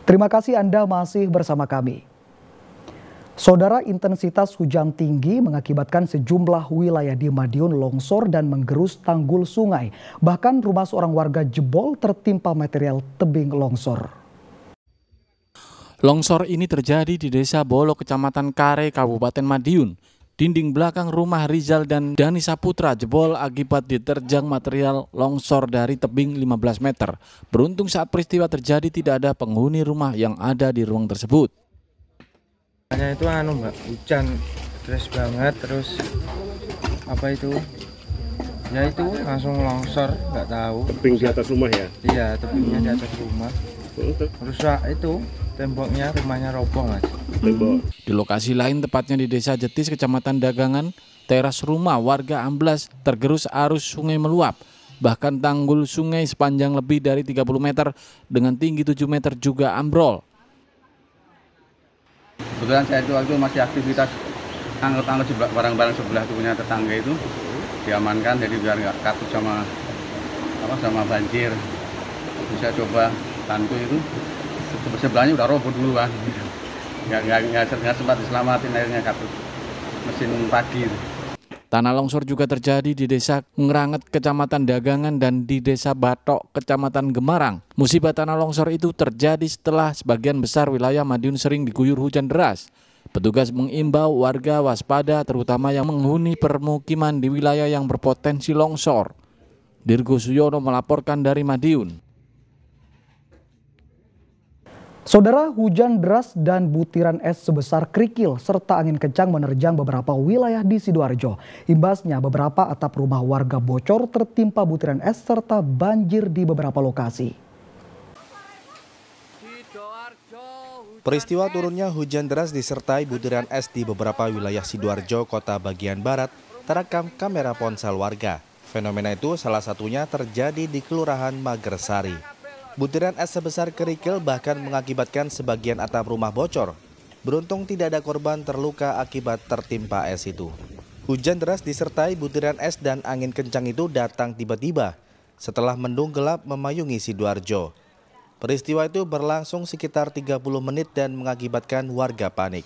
Terima kasih Anda masih bersama kami. Saudara, intensitas hujan tinggi mengakibatkan sejumlah wilayah di Madiun longsor dan menggerus tanggul sungai. Bahkan rumah seorang warga jebol tertimpa material tebing longsor. Longsor ini terjadi di Desa Bolo, Kecamatan Kare, Kabupaten Madiun. Dinding belakang rumah Rizal dan Dani Saputra jebol akibat diterjang material longsor dari tebing 15 meter. Beruntung saat peristiwa terjadi tidak ada penghuni rumah yang ada di ruang tersebut. Hanya itu Mbak, hujan deras banget, terus apa itu? Ya itu langsung longsor, nggak tahu. Tebing di atas rumah ya? Iya, tebingnya di atas rumah. Terus itu temboknya, rumahnya roboh Mas. Di lokasi lain, tepatnya di Desa Jetis, Kecamatan Dagangan, teras rumah warga amblas tergerus arus sungai meluap. Bahkan tanggul sungai sepanjang lebih dari 30 meter dengan tinggi 7 meter juga ambrol. Kebetulan saya itu waktu masih aktivitas angkut barang-barang sebelah punya tetangga itu diamankan, jadi biar nggak takut sama banjir. Bisa coba bantu itu, sebelahnya udah roboh duluan. Nggak sempat diselamatin, akhirnya katut mesin pagi. Tanah longsor juga terjadi di Desa Ngeranget, Kecamatan Dagangan, dan di Desa Batok, Kecamatan Gemarang. Musibah tanah longsor itu terjadi setelah sebagian besar wilayah Madiun sering diguyur hujan deras. Petugas mengimbau warga waspada, terutama yang menghuni permukiman di wilayah yang berpotensi longsor. Dirgo Suyono melaporkan dari Madiun. Saudara, hujan deras dan butiran es sebesar kerikil serta angin kencang menerjang beberapa wilayah di Sidoarjo. Imbasnya beberapa atap rumah warga bocor tertimpa butiran es serta banjir di beberapa lokasi. Peristiwa turunnya hujan deras disertai butiran es di beberapa wilayah Sidoarjo, kota bagian barat, terekam kamera ponsel warga. Fenomena itu salah satunya terjadi di Kelurahan Magersari. Butiran es sebesar kerikil bahkan mengakibatkan sebagian atap rumah bocor. Beruntung tidak ada korban terluka akibat tertimpa es itu. Hujan deras disertai butiran es dan angin kencang itu datang tiba-tiba setelah mendung gelap memayungi Sidoarjo. Peristiwa itu berlangsung sekitar 30 menit dan mengakibatkan warga panik.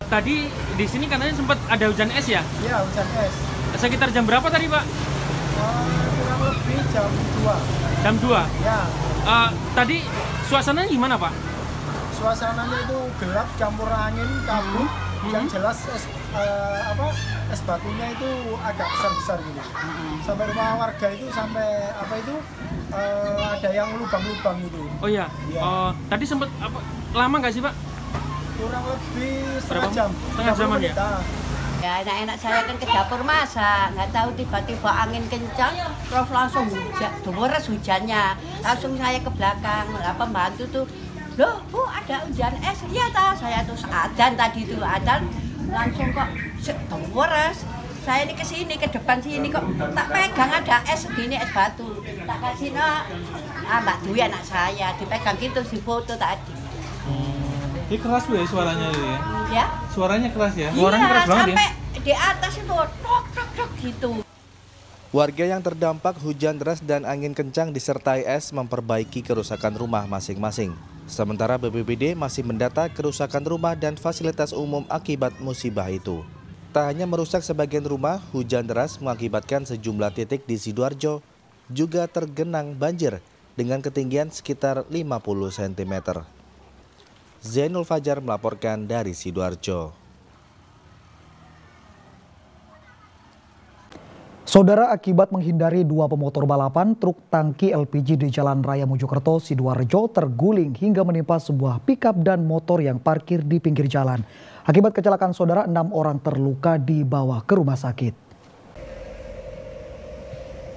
Tadi di sini katanya sempat ada hujan es ya? Iya, hujan es. Sekitar jam berapa tadi, Pak? Kurang lebih jam 2. Jam 2? Ya. Tadi suasananya gimana, Pak? Suasananya itu gelap, campur angin, kabut. Yang jelas es batunya itu agak besar-besar gitu. Sampai rumah warga itu sampai ada yang lubang-lubang gitu. Oh iya. Ya. Tadi sempat lama nggak sih, Pak? Kurang lebih setengah jam. Setengah jaman ya? Ya enak-enak saya kan ke dapur masak, nggak tahu tiba-tiba angin kencang, terus langsung hujan, deras hujannya. Langsung saya ke belakang, pembantu tuh, loh Bu ada hujan es, iya ta, saya tuh adzan tadi tuh adzan, langsung kok deras. Saya ini ke sini, ke depan sini kok tak pegang ada es segini, es batu. Tak kasih Mbak Dwi anak saya, dipegang gitu si foto tadi. Ini keras Bu ya suaranya ya? Ya? Suaranya keras ya? Suaranya keras banget ya? Sampai di atas itu tok gitu. Warga yang terdampak hujan deras dan angin kencang disertai es memperbaiki kerusakan rumah masing-masing. Sementara BPBD masih mendata kerusakan rumah dan fasilitas umum akibat musibah itu. Tak hanya merusak sebagian rumah, hujan deras mengakibatkan sejumlah titik di Sidoarjo juga tergenang banjir dengan ketinggian sekitar 50 cm. Zainul Fajar melaporkan dari Sidoarjo. Saudara, akibat menghindari dua pemotor balapan, truk tangki LPG di Jalan Raya Mojokerto, Sidoarjo terguling hingga menimpa sebuah pikap dan motor yang parkir di pinggir jalan. Akibat kecelakaan saudara, 6 orang terluka dibawa ke rumah sakit.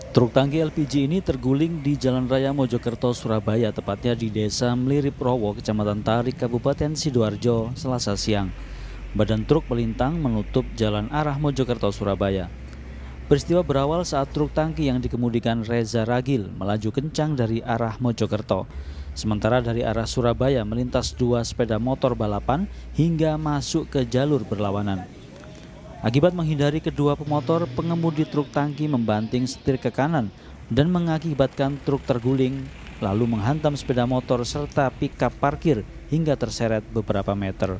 Truk tangki LPG ini terguling di Jalan Raya Mojokerto, Surabaya, tepatnya di Desa Mliriprowo, Kecamatan Tarik, Kabupaten Sidoarjo, Selasa siang. Badan truk melintang menutup jalan arah Mojokerto, Surabaya. Peristiwa berawal saat truk tangki yang dikemudikan Reza Ragil melaju kencang dari arah Mojokerto. Sementara dari arah Surabaya melintas dua sepeda motor balapan hingga masuk ke jalur berlawanan. Akibat menghindari kedua pemotor, pengemudi truk tangki membanting setir ke kanan dan mengakibatkan truk terguling lalu menghantam sepeda motor serta pickup parkir hingga terseret beberapa meter.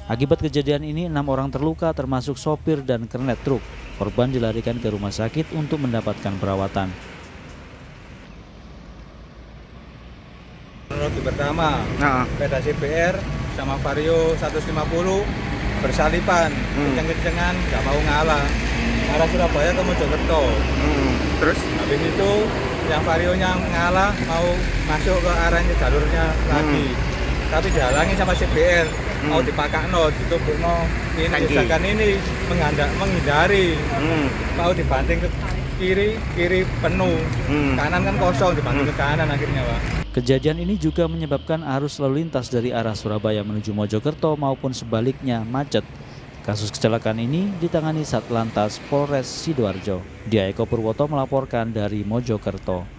Akibat kejadian ini 6 orang terluka termasuk sopir dan kernet truk. Korban dilarikan ke rumah sakit untuk mendapatkan perawatan. Kronologi pertama, sepeda CBR sama Vario 150 bersalipan, kenceng-kencengan, nggak mau ngalah, arah Surabaya ke Mojokerto. Terus habis itu yang Varionya ngalah mau masuk ke arahnya jalurnya lagi, tapi dihalangi sama CBR, mau dipakakno, ditubukno ini misalkan ini menghindari, mau dibanting ke kiri penuh, kanan kan kosong, dibanting ke kanan akhirnya, Pak. Kejadian ini juga menyebabkan arus lalu lintas dari arah Surabaya menuju Mojokerto maupun sebaliknya macet. Kasus kecelakaan ini ditangani Satlantas Polres Sidoarjo. Dia Eko Purwoto melaporkan dari Mojokerto.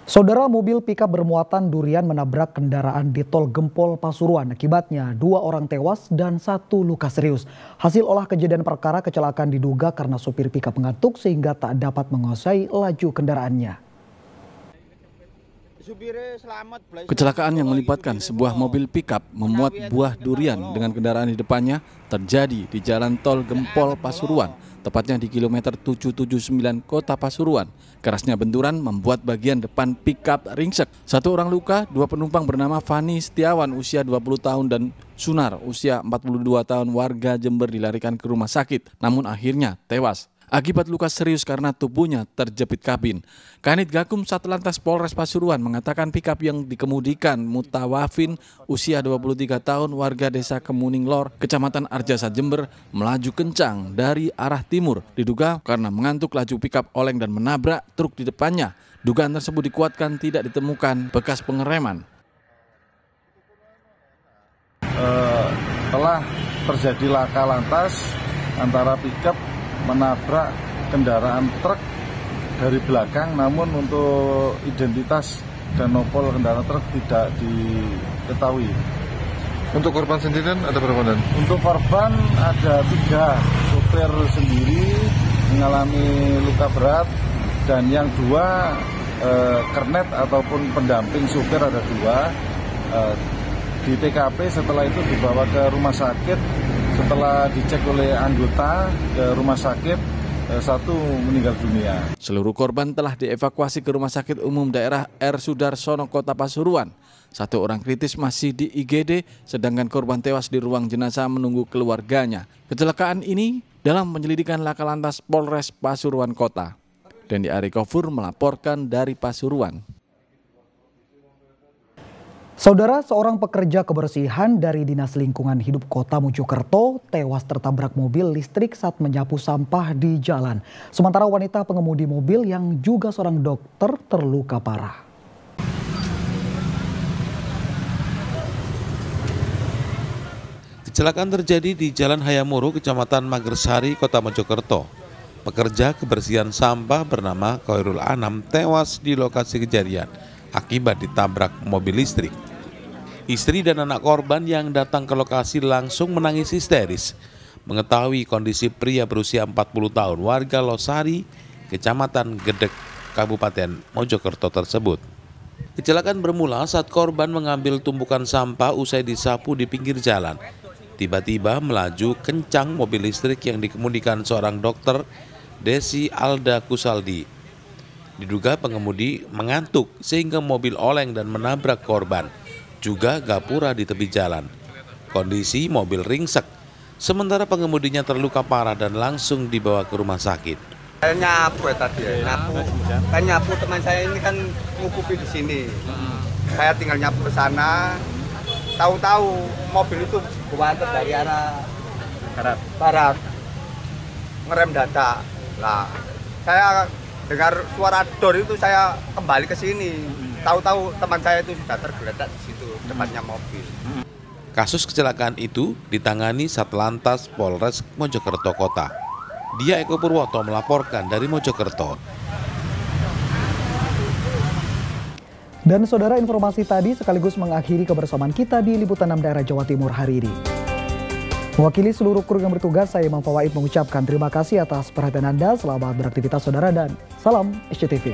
Saudara, mobil pickup bermuatan durian menabrak kendaraan di Tol Gempol Pasuruan. Akibatnya 2 orang tewas dan 1 luka serius. Hasil olah kejadian perkara kecelakaan diduga karena sopir pickup mengantuk sehingga tak dapat menguasai laju kendaraannya. Kecelakaan yang melibatkan sebuah mobil pickup memuat buah durian dengan kendaraan di depannya terjadi di Jalan Tol Gempol Pasuruan, tepatnya di kilometer 779 Kota Pasuruan. Kerasnya benturan membuat bagian depan pickup ringsek. 1 orang luka, 2 penumpang bernama Fani Setiawan usia 20 tahun dan Sunar usia 42 tahun warga Jember dilarikan ke rumah sakit, namun akhirnya tewas akibat luka serius karena tubuhnya terjepit kabin. Kanit Gakum Satlantas Polres Pasuruan mengatakan pickup yang dikemudikan Mutawafin usia 23 tahun warga desa Kemuning Lor, Kecamatan Arjasa Jember melaju kencang dari arah timur. Diduga karena mengantuk laju pickup oleng dan menabrak truk di depannya. Dugaan tersebut dikuatkan tidak ditemukan bekas pengereman. Telah terjadi laka lantas antara pickup menabrak kendaraan truk dari belakang, namun untuk identitas dan nopol kendaraan truk tidak diketahui. Untuk korban sendiri ada berapa? Untuk korban ada 3, supir sendiri mengalami luka berat dan yang 2 kernet ataupun pendamping supir ada 2. Di TKP setelah itu dibawa ke rumah sakit. Setelah dicek oleh anggota ke rumah sakit, 1 meninggal dunia. Seluruh korban telah dievakuasi ke Rumah Sakit Umum Daerah R. Sudarsono Kota Pasuruan. 1 orang kritis masih di IGD, sedangkan korban tewas di ruang jenazah menunggu keluarganya. Kecelakaan ini dalam penyelidikan laka lantas Polres Pasuruan Kota. Dendi Arikofur melaporkan dari Pasuruan. Saudara, seorang pekerja kebersihan dari Dinas Lingkungan Hidup Kota Mojokerto tewas tertabrak mobil listrik saat menyapu sampah di jalan. Sementara wanita pengemudi mobil yang juga seorang dokter terluka parah. Kecelakaan terjadi di Jalan Hayamuru, Kecamatan Magersari, Kota Mojokerto. Pekerja kebersihan sampah bernama Khairul Anam tewas di lokasi kejadian akibat ditabrak mobil listrik. Istri dan anak korban yang datang ke lokasi langsung menangis histeris mengetahui kondisi pria berusia 40 tahun warga Losari, Kecamatan Gedek, Kabupaten Mojokerto tersebut. Kecelakaan bermula saat korban mengambil tumpukan sampah usai disapu di pinggir jalan. Tiba-tiba melaju kencang mobil listrik yang dikemudikan seorang dokter, Desi Alda Kusaldi. Diduga pengemudi mengantuk sehingga mobil oleng dan menabrak korban, juga gapura di tepi jalan. Kondisi mobil ringsek, sementara pengemudinya terluka parah dan langsung dibawa ke rumah sakit. Saya nyapu tadi nyapu teman saya ini kan ngukupi di sini. Saya tinggal nyapu ke sana, tahu-tahu mobil itu berwanter dari arah barat, ngerem dadak. Lah, saya dengar suara dor itu saya kembali ke sini. Tahu-tahu teman saya itu sudah tergeletak di situ depannya mobil. Kasus kecelakaan itu ditangani Satlantas Polres Mojokerto Kota. Dia Eko Purwoto melaporkan dari Mojokerto. Dan saudara, informasi tadi sekaligus mengakhiri kebersamaan kita di Liputan 6 Daerah Jawa Timur hari ini. Mewakili seluruh kru yang bertugas, saya Imam Fawaid mengucapkan terima kasih atas perhatian Anda. Selamat beraktivitas saudara dan salam SCTV.